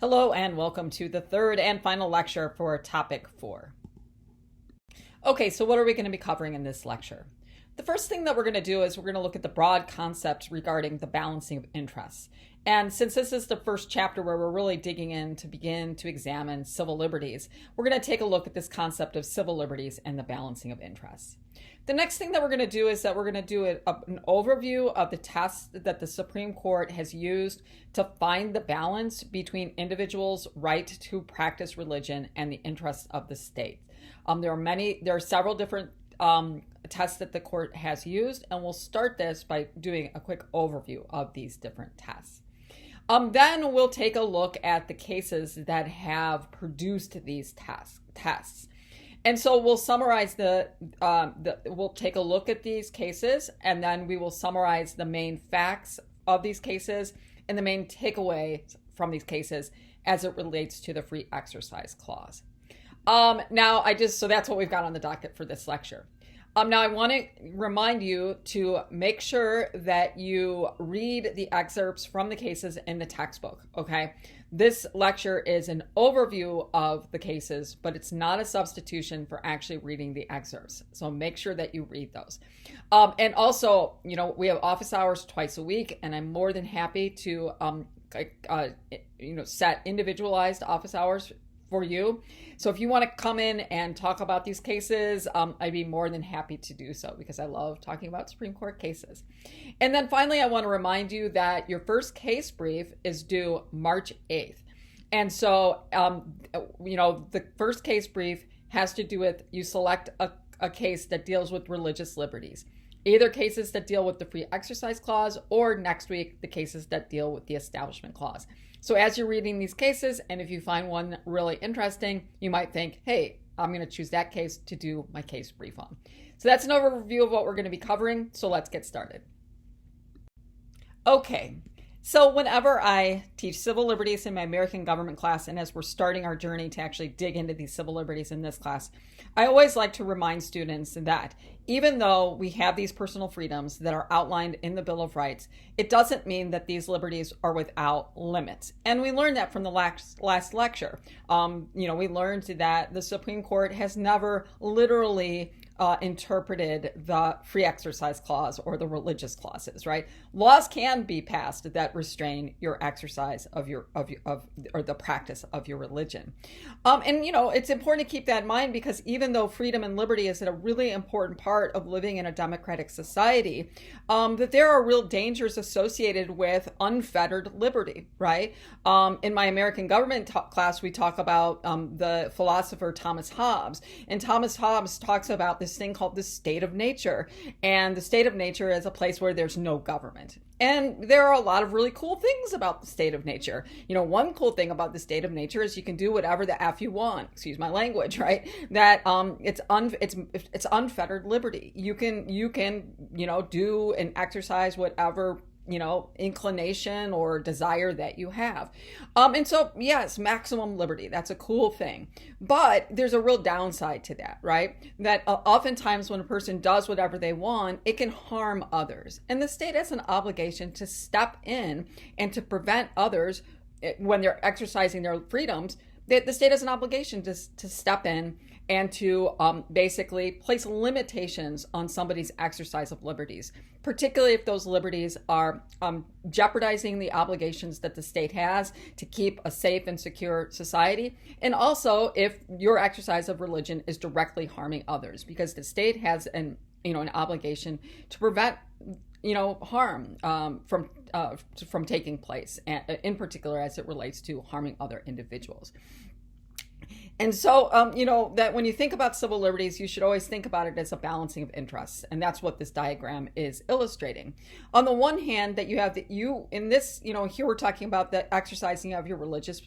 Hello and welcome to the third and final lecture for topic 4. Okay, so what are we going to be covering in this lecture? The first thing that we're going to do is we're going to look at the broad concepts regarding the balancing of interests. And since this is the first chapter where we're really digging in to begin to examine civil liberties, we're going to take a look at this concept of civil liberties and the balancing of interests. The next thing that we're going to do is that we're going to do an overview of the tests that the Supreme Court has used to find the balance between individuals' right to practice religion and the interests of the state. There are several different tests that the court has used, and we'll start this by doing a quick overview of these different tests. Then we'll take a look at the cases that have produced these tests. And so we'll summarize we'll take a look at these cases, and then we will summarize the main facts of these cases and the main takeaways from these cases as it relates to the free exercise clause. So that's what we've got on the docket for this lecture. Now I want to remind you to make sure that you read the excerpts from the cases in the textbook, okay? This lecture is an overview of the cases, but it's not a substitution for actually reading the excerpts. So make sure that you read those. And also, we have office hours twice a week, and I'm more than happy to, set individualized office hours for you. So if you want to come in and talk about these cases, I'd be more than happy to do so because I love talking about Supreme Court cases. And then finally, I want to remind you that your first case brief is due March 8th. And so, the first case brief has to do with you select a case that deals with religious liberties. Either cases that deal with the free exercise clause or next week, the cases that deal with the establishment clause. So as you're reading these cases, and if you find one really interesting, you might think, hey, I'm going to choose that case to do my case brief on. So that's an overview of what we're going to be covering. So let's get started. Okay. So whenever I teach civil liberties in my American government class, and as we're starting our journey to actually dig into these civil liberties in this class, I always like to remind students that even though we have these personal freedoms that are outlined in the Bill of Rights, it doesn't mean that these liberties are without limits. And we learned that from the last lecture. We learned that the Supreme Court has never literally interpreted the free exercise clause or the religious clauses, right? Laws can be passed that restrain your exercise of the practice of your religion. It's important to keep that in mind because even though freedom and liberty is a really important part of living in a democratic society, that there are real dangers associated with unfettered liberty, right? In my American government class, we talk about the philosopher Thomas Hobbes, and Thomas Hobbes talks about this thing called the state of nature. And the state of nature is a place where there's no government. And there are a lot of really cool things about the state of nature. One cool thing about the state of nature is you can do whatever the F you want. Excuse my language, right? That it's unfettered liberty. You can do and exercise whatever inclination or desire that you have. And so, yes, maximum liberty. That's a cool thing. But there's a real downside to that, right? That oftentimes when a person does whatever they want, it can harm others. And the state has an obligation to step in and to prevent others when they're exercising their freedoms. The state has an obligation to step in and to basically place limitations on somebody's exercise of liberties, particularly if those liberties are jeopardizing the obligations that the state has to keep a safe and secure society, and also if your exercise of religion is directly harming others, because the state has an obligation to prevent harm from taking place, in particular as it relates to harming other individuals. And so, that when you think about civil liberties, you should always think about it as a balancing of interests. And that's what this diagram is illustrating. On the one hand, that you have here we're talking about the exercising of your religious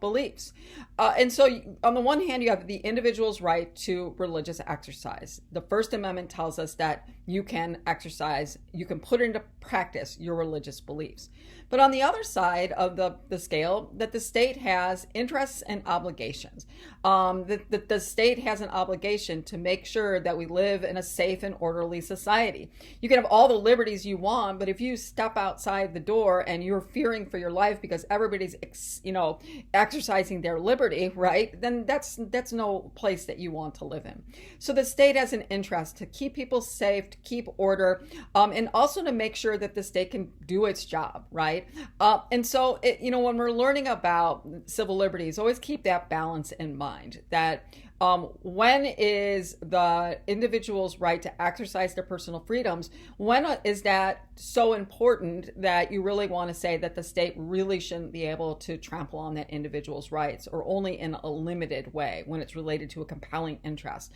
beliefs. And so on the one hand, you have the individual's right to religious exercise. The First Amendment tells us that you can put into practice your religious beliefs. But on the other side of the scale, that the state has interests and obligations. That the state has an obligation to make sure that we live in a safe and orderly society. You can have all the liberties you want, but if you step outside the door and you're fearing for your life because everybody's, exercising their liberty, right, then that's no place that you want to live in. So the state has an interest to keep people safe, to keep order, and also to make sure that the state can do its job, right? And so, when we're learning about civil liberties, always keep that balance in mind, that when is the individual's right to exercise their personal freedoms, when is that so important that you really want to say that the state really shouldn't be able to trample on that individual's rights, or only in a limited way when it's related to a compelling interest?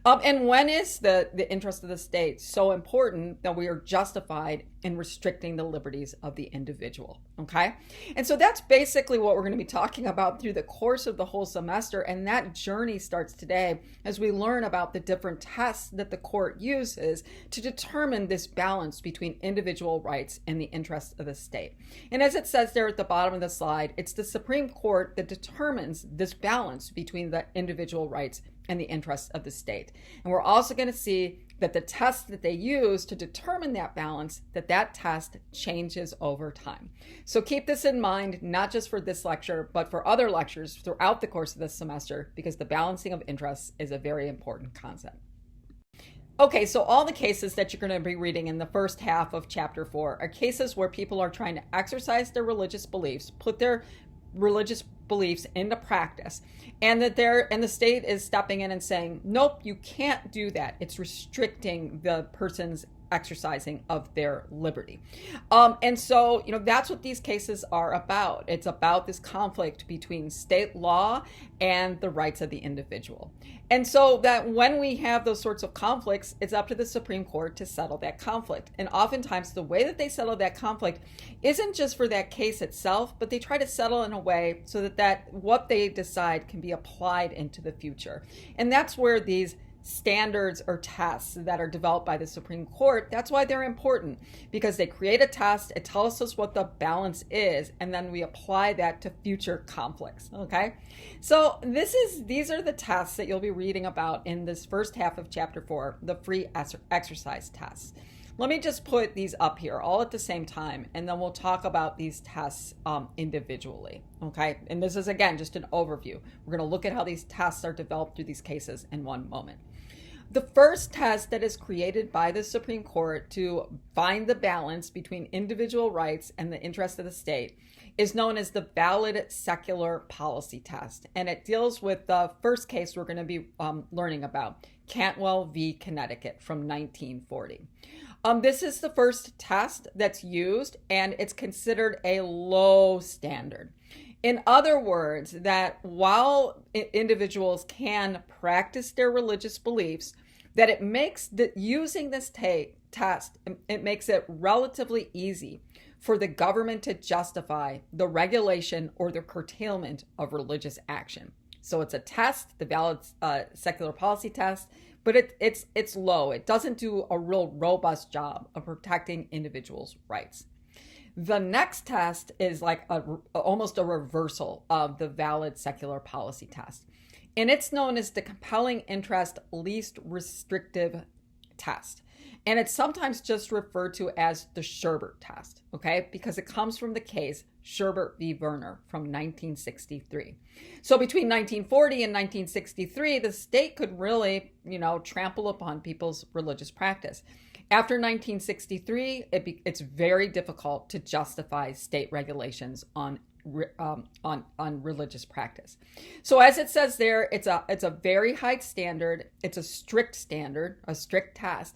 And when is the interest of the state so important that we are justified in restricting the liberties of the individual? Okay? And so that's basically what we're going to be talking about through the course of the whole semester, and that journey starts today as we learn about the different tests that the court uses to determine this balance between individual rights and the interests of the state. And as it says there at the bottom of the slide, it's the Supreme Court that determines this balance between the individual rights and the interests of the state. And we're also going to see that the test that they use to determine that balance, that test changes over time. So keep this in mind, not just for this lecture, but for other lectures throughout the course of this semester, because the balancing of interests is a very important concept. Okay, so all the cases that you're going to be reading in the first half of chapter 4 are cases where people are trying to exercise their religious beliefs, put their religious beliefs into practice, and that the state is stepping in and saying, nope, you can't do that. It's restricting the person's exercising of their liberty. And so, that's what these cases are about. It's about this conflict between state law and the rights of the individual. And so that when we have those sorts of conflicts, it's up to the Supreme Court to settle that conflict. And oftentimes the way that they settle that conflict isn't just for that case itself, but they try to settle in a way so that what they decide can be applied into the future. And that's where these standards or tests that are developed by the Supreme Court, that's why they're important, because they create a test, it tells us what the balance is, and then we apply that to future conflicts. Okay, so these are the tests that you'll be reading about in this first half of chapter 4, the free exercise tests. Let me just put these up here all at the same time, and then we'll talk about these tests individually. Okay, and this is again just an overview. We're going to look at how these tests are developed through these cases in one moment. The first test that is created by the Supreme Court to find the balance between individual rights and the interest of the state is known as the valid secular policy test. And it deals with the first case we're going to be learning about, Cantwell v. Connecticut from 1940. This is the first test that's used, and it's considered a low standard. In other words, that while individuals can practice their religious beliefs, that it makes using this test, it makes it relatively easy for the government to justify the regulation or the curtailment of religious action. So it's a test, the valid secular policy test, but it's low. It doesn't do a real robust job of protecting individuals' rights. The next test is like almost a reversal of the valid secular policy test. And it's known as the compelling interest least restrictive test. And it's sometimes just referred to as the Sherbert test, okay? Because it comes from the case Sherbert v. Werner from 1963. So between 1940 and 1963, the state could really, trample upon people's religious practice. After 1963, it's very difficult to justify state regulations on religious practice. So as it says there, it's a very high standard. It's a strict standard, a strict test.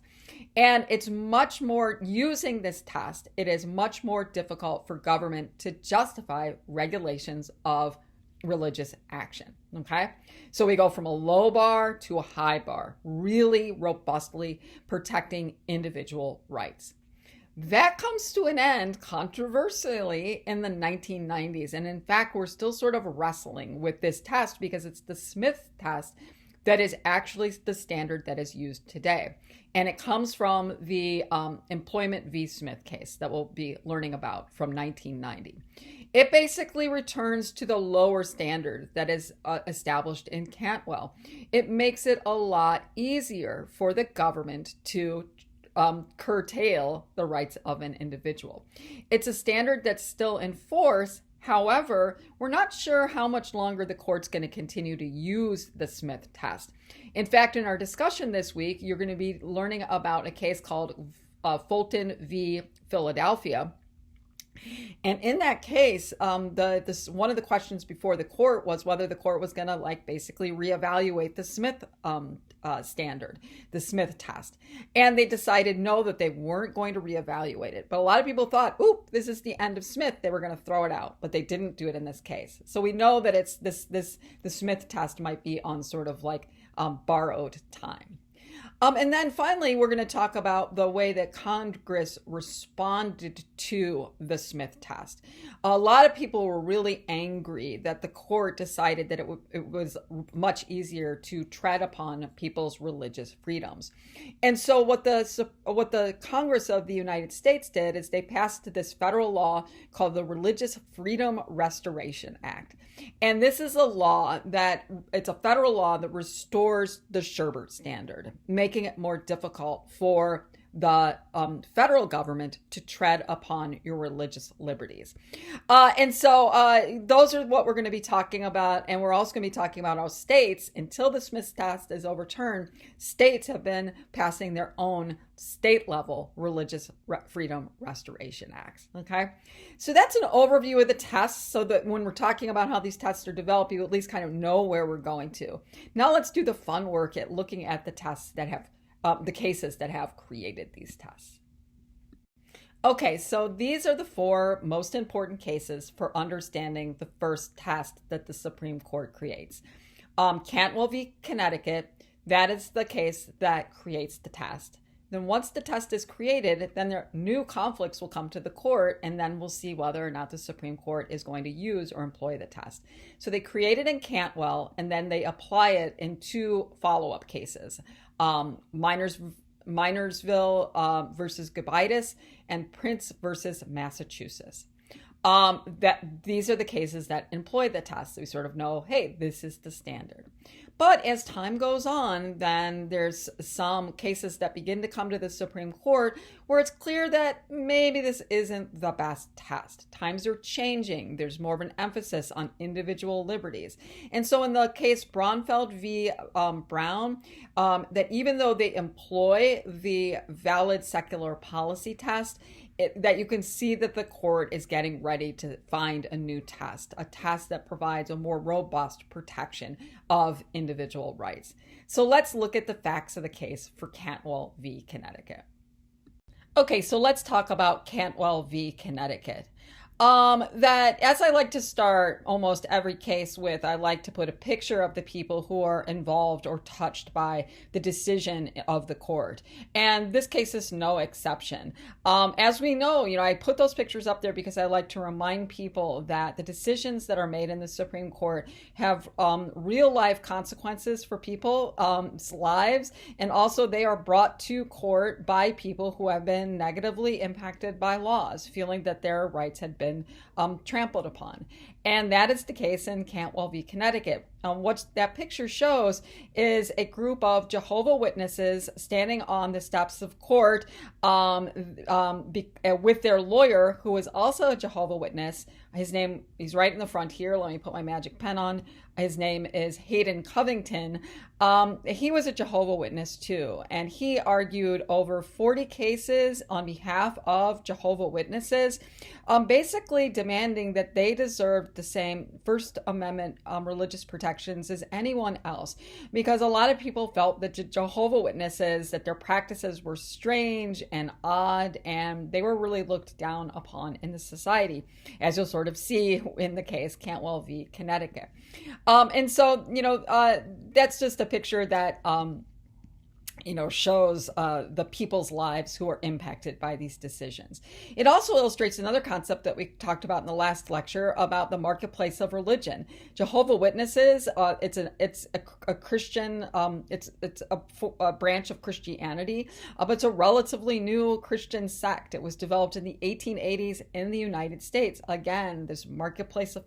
And it's much more, using this test, it is much more difficult for government to justify regulations of religious action. Okay, so we go from a low bar to a high bar, really robustly protecting individual rights. That comes to an end controversially in the 1990s. And in fact, we're still sort of wrestling with this test because it's the Smith test that is actually the standard that is used today. And it comes from the Employment v. Smith case that we'll be learning about from 1990. It basically returns to the lower standard that is established in Cantwell. It makes it a lot easier for the government to curtail the rights of an individual. It's a standard that's still in force. However, we're not sure how much longer the court's going to continue to use the Smith test. In fact, in our discussion this week, you're going to be learning about a case called Fulton v. Philadelphia. And in that case, one of the questions before the court was whether the court was going to basically reevaluate the Smith standard, the Smith test. And they decided no, that they weren't going to reevaluate it. But a lot of people thought, oop, this is the end of Smith. They were going to throw it out, but they didn't do it in this case. So we know that it's the Smith test might be on sort of borrowed time. And then finally, we're going to talk about the way that Congress responded to the Smith test. A lot of people were really angry that the court decided that it was much easier to tread upon people's religious freedoms. And so what the Congress of the United States did is they passed this federal law called the Religious Freedom Restoration Act. And this is it's a federal law that restores the Sherbert Standard, making it more difficult for the federal government to tread upon your religious liberties. And so those are what we're going to be talking about. And we're also going to be talking about how states, until the Smith test is overturned, states have been passing their own state level religious freedom restoration acts. Okay. So that's an overview of the tests, so that when we're talking about how these tests are developed, you at least kind of know where we're going to. Now let's do the fun work at looking at the tests that have the cases that have created these tests. Okay, so these are the 4 most important cases for understanding the first test that the Supreme Court creates. Cantwell v. Connecticut, that is the case that creates the test. Then once the test is created, then new conflicts will come to the court, and then we'll see whether or not the Supreme Court is going to use or employ the test. So they create it in Cantwell, and then they apply it in 2 follow-up cases. Minersville versus Gobitis and Prince versus Massachusetts. These are the cases that employ the test. So we sort of know, hey, this is the standard. But as time goes on, then there's some cases that begin to come to the Supreme Court where it's clear that maybe this isn't the best test. Times are changing. There's more of an emphasis on individual liberties. And so in the case Braunfeld v. Brown, that even though they employ the valid secular policy test, that you can see that the court is getting ready to find a new test, a test that provides a more robust protection of individual rights. So let's look at the facts of the case for Cantwell v. Connecticut. Okay, so let's talk about Cantwell v. Connecticut. That, as I like to start almost every case with, I like to put a picture of the people who are involved or touched by the decision of the court. And this case is no exception. As we know, I put those pictures up there because I like to remind people that the decisions that are made in the Supreme Court have real life consequences for people's lives. And also they are brought to court by people who have been negatively impacted by laws, feeling that their rights had been trampled upon. And that is the case in Cantwell v. Connecticut. What that picture shows is a group of Jehovah's Witnesses standing on the steps of court with their lawyer, who is also a Jehovah's Witness. He's right in the front here. Let me put my magic pen on. His name is Hayden Covington. He was a Jehovah's Witness too, and he argued over 40 cases on behalf of Jehovah's Witnesses, basically demanding that they deserved the same First Amendment religious protections as anyone else, because a lot of people felt that Jehovah's Witnesses, that their practices were strange and odd, and they were really looked down upon in the society, as you'll sort of see in the case Cantwell v. Connecticut. And so, that's just a picture that shows the people's lives who are impacted by these decisions. It also illustrates another concept that we talked about in the last lecture about the marketplace of religion. Jehovah's Witnesses, it's a Christian, it's a branch of Christianity, but it's a relatively new Christian sect. It was developed in the 1880s in the United States. Again, this marketplace of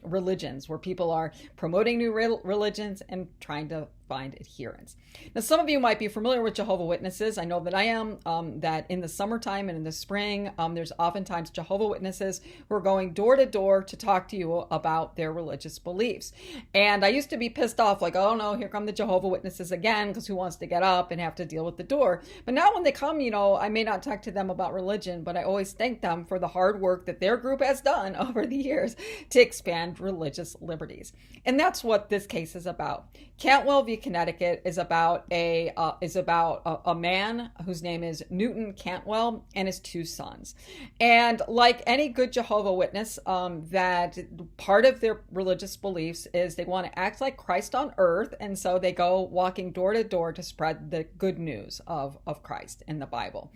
religions, where people are promoting new religions and trying to find adherents. Now, some of you might be familiar with Jehovah's Witnesses. I know that I am, that in the summertime and in the spring, there's oftentimes Jehovah's Witnesses who are going door to door to talk to you about their religious beliefs. And I used to be pissed off, like, oh no, here come the Jehovah's Witnesses again, because who wants to get up and have to deal with the door? But now when they come, I may not talk to them about religion, but I always thank them for the hard work that their group has done over the years to expand religious liberties. And that's what this case is about. Cantwell v. Connecticut is about a man whose name is Newton Cantwell and his two sons. And like any good Jehovah's Witness, that part of their religious beliefs is they want to act like Christ on earth, and so they go walking door to door to spread the good news of Christ in the Bible.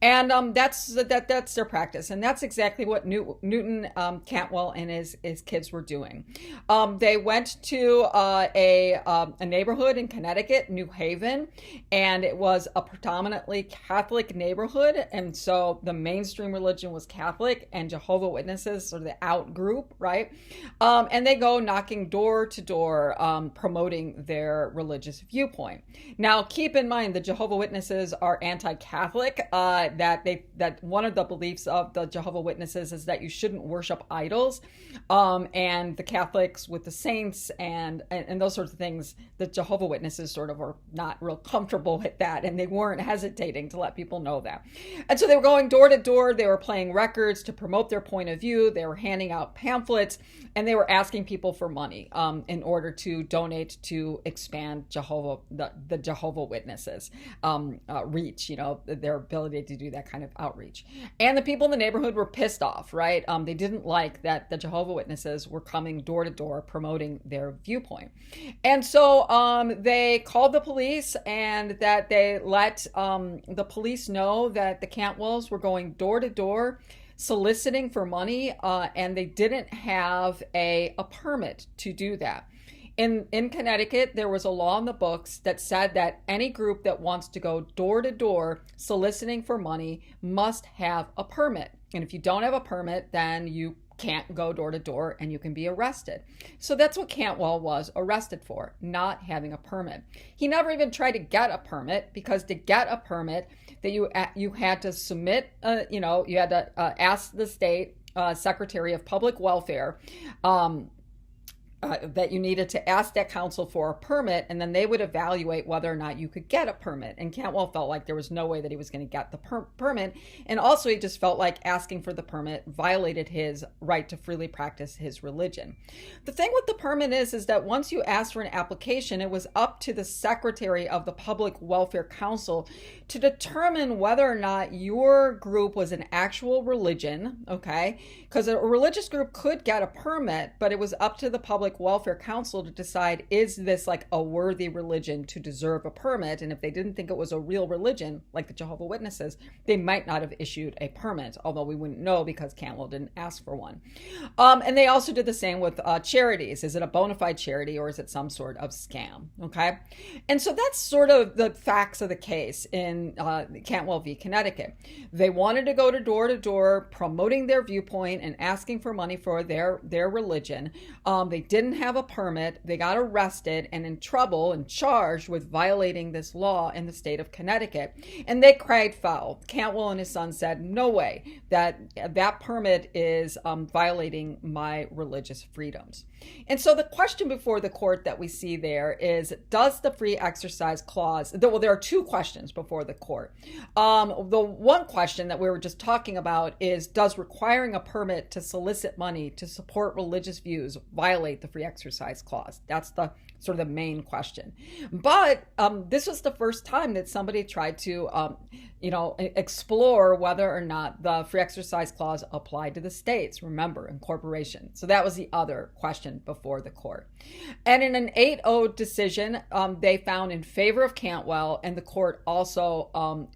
And that's their practice, and that's exactly what Newton Cantwell and his kids were doing. They went to a neighborhood in Connecticut, New Haven, and it was a predominantly Catholic neighborhood, and so the mainstream religion was Catholic, and Jehovah's Witnesses, sort of the out group, right? And they go knocking door to door, promoting their religious viewpoint. Now, keep in mind the Jehovah's Witnesses are anti-Catholic. That one of the beliefs of the Jehovah's Witnesses is that you shouldn't worship idols, and the Catholics with the saints and those sorts of things. The Jehovah's Witnesses sort of are not real comfortable with that, and they weren't hesitating to let people know that. And so they were going door to door. They were playing records to promote their point of view. They were handing out pamphlets, and they were asking people for money in order to donate to expand the Jehovah's Witnesses reach, their ability to do that kind of outreach. And the people in the neighborhood were pissed off, right? They didn't like that the Jehovah's Witnesses were coming door to door promoting their viewpoint. And so they called the police, and that they let the police know that the Cantwells were going door to door soliciting for money, and they didn't have a permit to do that. In Connecticut, there was a law in the books that said that any group that wants to go door to door soliciting for money must have a permit. And if you don't have a permit, then you can't go door to door and you can be arrested. So that's what Cantwell was arrested for, not having a permit. He never even tried to get a permit, because to get a permit, that you had to submit, you had to ask the state Secretary of Public Welfare that you needed to ask that council for a permit, and then they would evaluate whether or not you could get a permit. And Cantwell felt like there was no way that he was going to get the permit. And also he just felt like asking for the permit violated his right to freely practice his religion. The thing with the permit is that once you asked for an application, it was up to the Secretary of the Public Welfare Council to determine whether or not your group was an actual religion, okay? Because a religious group could get a permit, but it was up to the Public Welfare Council to decide, is this like a worthy religion to deserve a permit? And if they didn't think it was a real religion, like the Jehovah's Witnesses, they might not have issued a permit, although we wouldn't know because Cantwell didn't ask for one. And they also did the same with charities. Is it a bona fide charity, or is it some sort of scam? Okay. And so that's sort of the facts of the case in Cantwell v. Connecticut. They wanted to go to door promoting their viewpoint and asking for money for their religion. They didn't have a permit. They got arrested and in trouble and charged with violating this law in the state of Connecticut. And they cried foul. Cantwell and his son said, no way, that permit is violating my religious freedoms. And so the question before the court that we see there is, does the free exercise clause, well, there are two questions before the court. The one question that we were just talking about is, does requiring a permit to solicit money to support religious views violate the free exercise clause? That's the sort of the main question. But this was the first time that somebody tried to, explore whether or not the free exercise clause applied to the states, remember, incorporation. So that was the other question before the court. And in an 8-0 decision, they found in favor of Cantwell, and the court also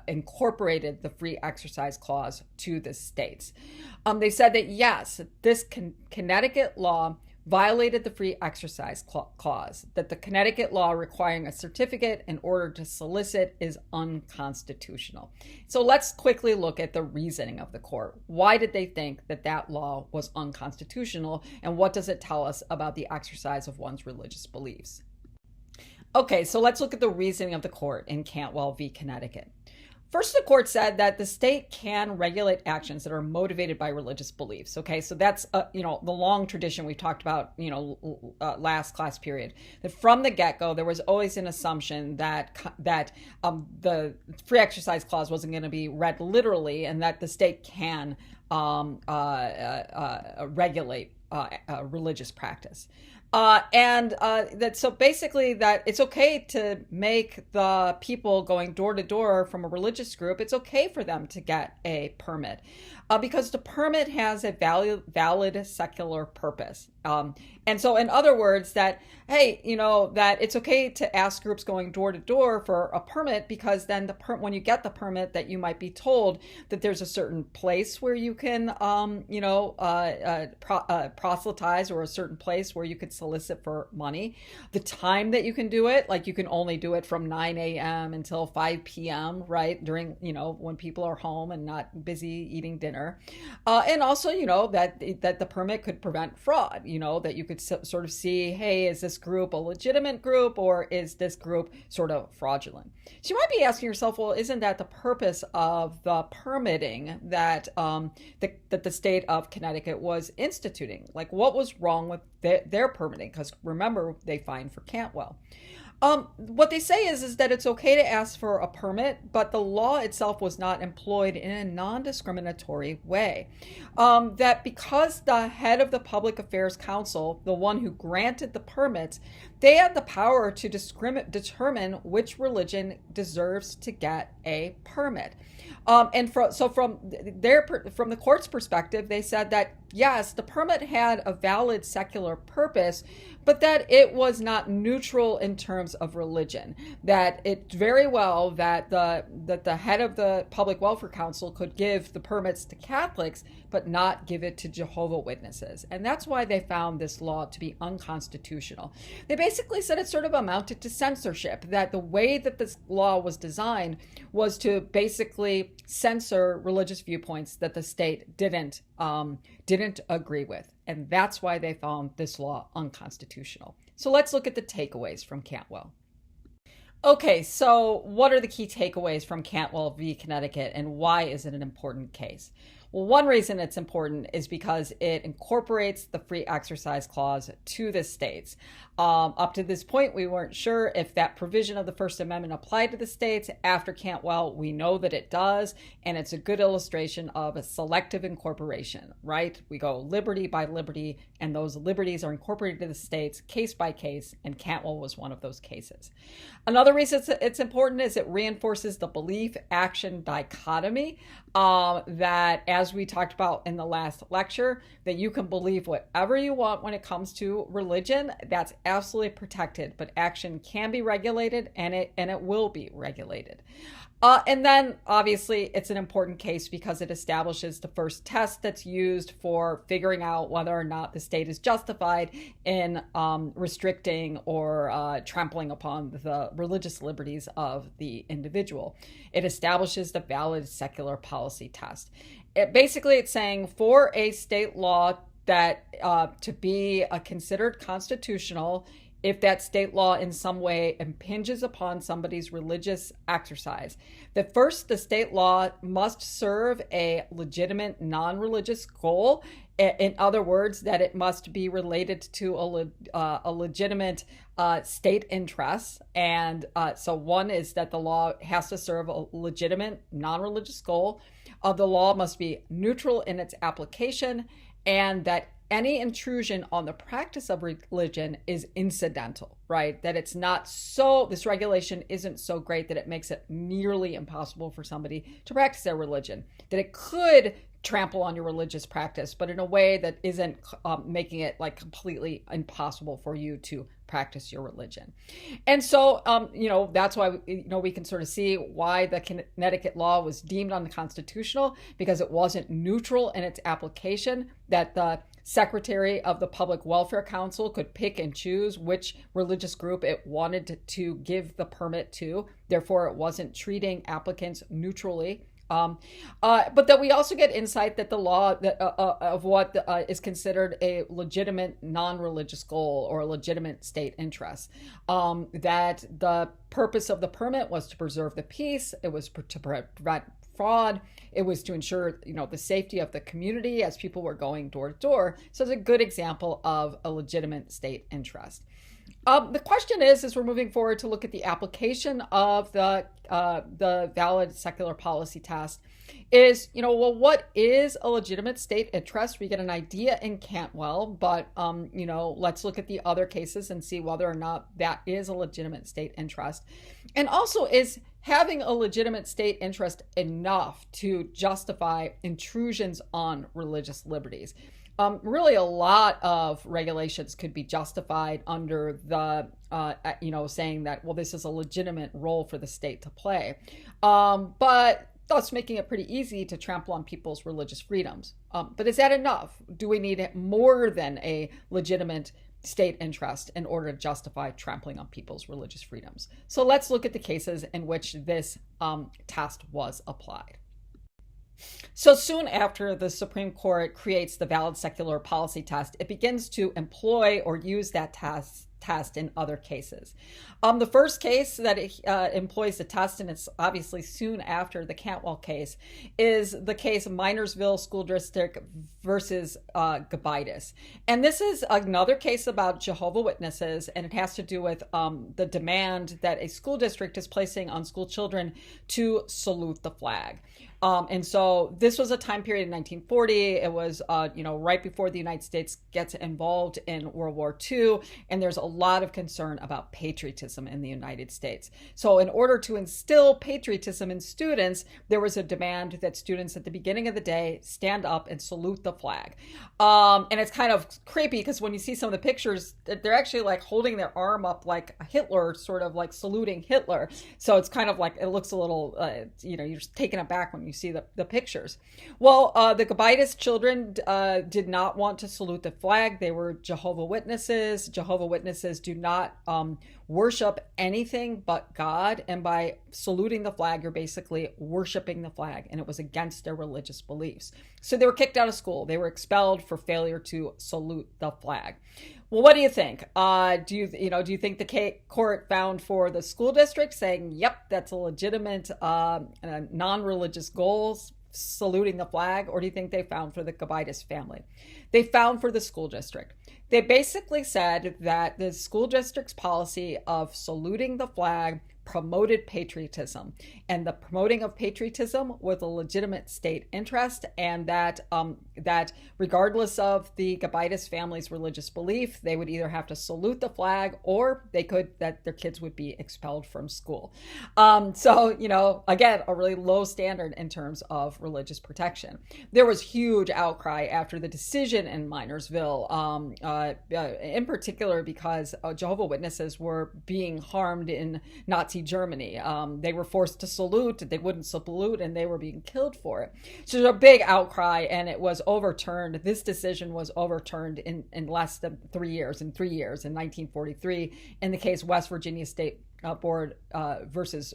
incorporated the free exercise clause to the states. They said that, yes, this Connecticut law violated the free exercise clause, that the Connecticut law requiring a certificate in order to solicit is unconstitutional. So let's quickly look at the reasoning of the court. Why did they think that that law was unconstitutional, and what does it tell us about the exercise of one's religious beliefs? Okay, so let's look at the reasoning of the court in Cantwell v. Connecticut. First, the court said that the state can regulate actions that are motivated by religious beliefs. Okay, so that's the long tradition we talked about last class period. That from the get-go, there was always an assumption that the free exercise clause wasn't going to be read literally, and that the state can regulate religious practice. So basically that it's okay to make the people going door to door from a religious group, it's okay for them to get a permit because the permit has a valid secular purpose. And so in other words, that, hey, that it's okay to ask groups going door to door for a permit because then when you get the permit that you might be told that there's a certain place where you can, proselytize, or a certain place where you could solicit for money, the time that you can do it, like you can only do it from 9 a.m. until 5 p.m., right? During, when people are home and not busy eating dinner. And also, that the permit could prevent fraud, that you could sort of see, hey, is this group a legitimate group or is this group sort of fraudulent? So you might be asking yourself, well, isn't that the purpose of the permitting that that the state of Connecticut was instituting? Like, what was wrong with their permitting? Because remember, they fined for Cantwell. What they say is that it's okay to ask for a permit, but the law itself was not employed in a non-discriminatory way. That because the head of the Public Affairs Council, the one who granted the permits, they had the power to determine which religion deserves to get a permit. From the court's perspective, they said that yes, the permit had a valid secular purpose, but that it was not neutral in terms of religion. That it very well that the head of the Public Welfare Council could give the permits to Catholics, but not give it to Jehovah's Witnesses. And that's why they found this law to be unconstitutional. They basically said it sort of amounted to censorship, that the way that this law was designed was to basically censor religious viewpoints that the state didn't agree with. And that's why they found this law unconstitutional. So let's look at the takeaways from Cantwell. Okay, so what are the key takeaways from Cantwell v. Connecticut, and why is it an important case? Well, one reason it's important is because it incorporates the free exercise clause to the states. Up to this point, we weren't sure if that provision of the First Amendment applied to the states. After Cantwell, we know that it does, and it's a good illustration of a selective incorporation, right? We go liberty by liberty, and those liberties are incorporated to the states case by case, and Cantwell was one of those cases. Another reason it's important is it reinforces the belief-action dichotomy that, as we talked about in the last lecture, that you can believe whatever you want when it comes to religion. That's absolutely protected, but action can be regulated, and it will be regulated. And then, obviously, it's an important case because it establishes the first test that's used for figuring out whether or not the state is justified in restricting or trampling upon the religious liberties of the individual. It establishes the valid secular policy test. It's saying for a state law that to be considered constitutional, if that state law in some way impinges upon somebody's religious exercise, that first the state law must serve a legitimate non-religious goal. In other words, that it must be related to a legitimate state interest. And so one is that the law has to serve a legitimate non-religious goal. The law must be neutral in its application, and that any intrusion on the practice of religion is incidental, right? That it's not so, this regulation isn't so great that it makes it nearly impossible for somebody to practice their religion. That it could trample on your religious practice, but in a way that isn't making it like completely impossible for you to practice your religion. And so, that's why, we can sort of see why the Connecticut law was deemed unconstitutional, because it wasn't neutral in its application, that the Secretary of the Public Welfare Council could pick and choose which religious group it wanted to give the permit to. Therefore, it wasn't treating applicants neutrally. But that we also get insight that the law of what is considered a legitimate non-religious goal or a legitimate state interest, that the purpose of the permit was to preserve the peace, it was to prevent fraud, it was to ensure, the safety of the community as people were going door to door. So it's a good example of a legitimate state interest. The question is, as we're moving forward to look at the application of the valid secular policy test, is, what is a legitimate state interest? We get an idea in Cantwell, but, let's look at the other cases and see whether or not that is a legitimate state interest. And also, is having a legitimate state interest enough to justify intrusions on religious liberties? Really, a lot of regulations could be justified under the, saying that, well, this is a legitimate role for the state to play, but thus making it pretty easy to trample on people's religious freedoms. But is that enough? Do we need more than a legitimate state interest in order to justify trampling on people's religious freedoms? So let's look at the cases in which this test was applied. So soon after the Supreme Court creates the valid secular policy test, it begins to employ or use that test in other cases. The first case that employs the test, and it's obviously soon after the Cantwell case, is the case of Minersville School District versus LIBERTIES. And this is another case about Jehovah's Witnesses, and it has to do with the demand that a school district is placing on school children to salute the flag. And so this was a time period in 1940. It was, right before the United States gets involved in World War II, and there's a lot of concern about patriotism in the United States. So in order to instill patriotism in students, there was a demand that students at the beginning of the day stand up and salute the flag. And it's kind of creepy because when you see some of the pictures, they're actually like holding their arm up like Hitler, sort of like saluting Hitler. So it's kind of like, it looks a little, you're just taken aback when you see the pictures. Well, the LIBERTIES children did not want to salute the flag. They were Jehovah's Witnesses. Jehovah's Witnesses do not worship anything but God. And by saluting the flag, you're basically worshiping the flag. And it was against their religious beliefs. So they were kicked out of school. They were expelled for failure to salute the flag. Well, what do you think? Do you think the court found for the school district saying, yep, that's a legitimate non-religious goals, saluting the flag? Or do you think they found for the LIBERTIES family? They found for the school district. They basically said that the school district's policy of saluting the flag promoted patriotism, and the promoting of patriotism was a legitimate state interest, and that regardless of the LIBERTIES family's religious belief, they would either have to salute the flag or that their kids would be expelled from school. So again, a really low standard in terms of religious protection. There was huge outcry after the decision in Minersville, in particular because Jehovah's Witnesses were being harmed in Nazi Germany. They were forced to salute, they wouldn't salute, and they were being killed for it. So there's a big outcry, and it was overturned. This decision was overturned in less than 3 years, in 1943, in the case West Virginia State Board versus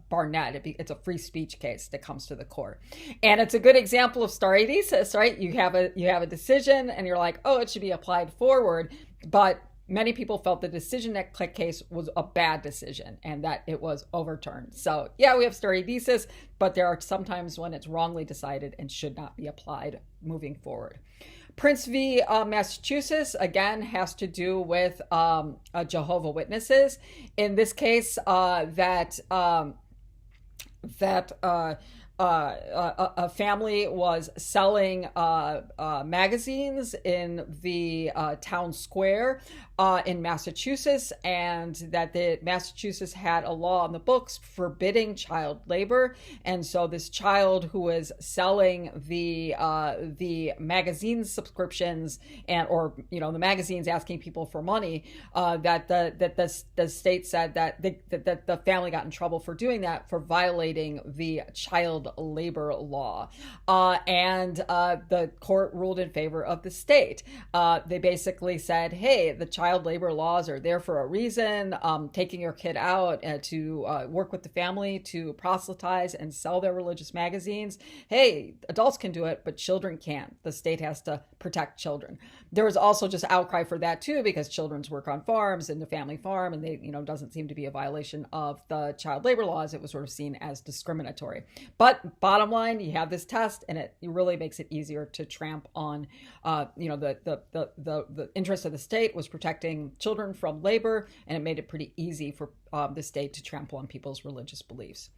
Barnett. It's a free speech case that comes to the court, and it's a good example of stare decisis, right? You have a decision, and you're like, oh, it should be applied forward, but many people felt the decision in that case was a bad decision and that it was overturned. So yeah, we have stare decisis, but there are some times when it's wrongly decided and should not be applied moving forward. Prince v. Massachusetts, again, has to do with Jehovah's Witnesses. In this case, a family was selling magazines in the town square in Massachusetts, and that Massachusetts had a law on the books forbidding child labor. And so this child who was selling the magazine subscriptions or the magazines asking people for money, that the state said that the family got in trouble for doing that, for violating the child child labor law. And the court ruled in favor of the state. They basically said, hey, the child labor laws are there for a reason. Taking your kid out to work with the family to proselytize and sell their religious magazines. Hey, adults can do it, but children can't. The state has to protect children. There was also just outcry for that too, because children's work on farms and the family farm, and they, doesn't seem to be a violation of the child labor laws. It was sort of seen as discriminatory. But bottom line, you have this test, and it really makes it easier to tramp on, the interest of the state was protecting children from labor, and it made it pretty easy for the state to trample on people's religious beliefs.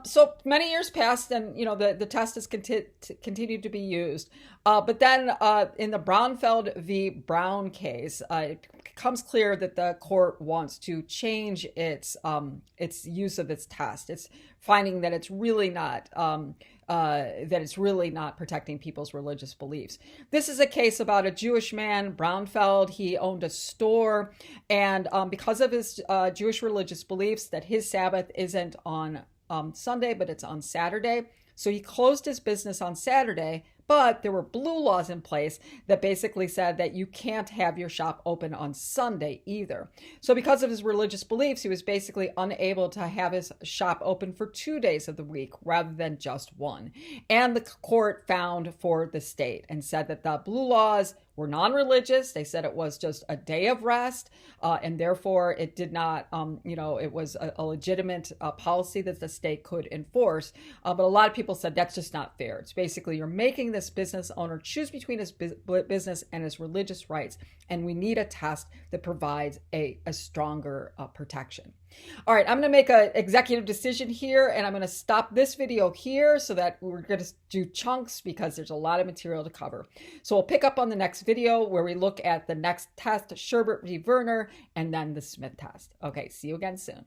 So many years passed, and the test has continued to be used. But then in the Braunfeld v. Brown case, it becomes clear that the court wants to change its use of its test. It's finding that it's really not protecting people's religious beliefs. This is a case about a Jewish man, Braunfeld. He owned a store, and because of his Jewish religious beliefs, that his Sabbath isn't on Sunday, but it's on Saturday. So he closed his business on Saturday, but there were blue laws in place that basically said that you can't have your shop open on Sunday either. So because of his religious beliefs, he was basically unable to have his shop open for 2 days of the week rather than just one. And the court found for the state and said that the blue laws were non-religious. They said it was just a day of rest, and therefore it did not, it was a legitimate policy that the state could enforce. But a lot of people said that's just not fair. It's basically you're making this business owner choose between his business and his religious rights, and we need a test that provides a stronger protection. All right, I'm going to make an executive decision here, and I'm going to stop this video here so that we're going to do chunks because there's a lot of material to cover. So we'll pick up on the next video where we look at the next test, Sherbert v. Werner, and then the Smith test. Okay, see you again soon.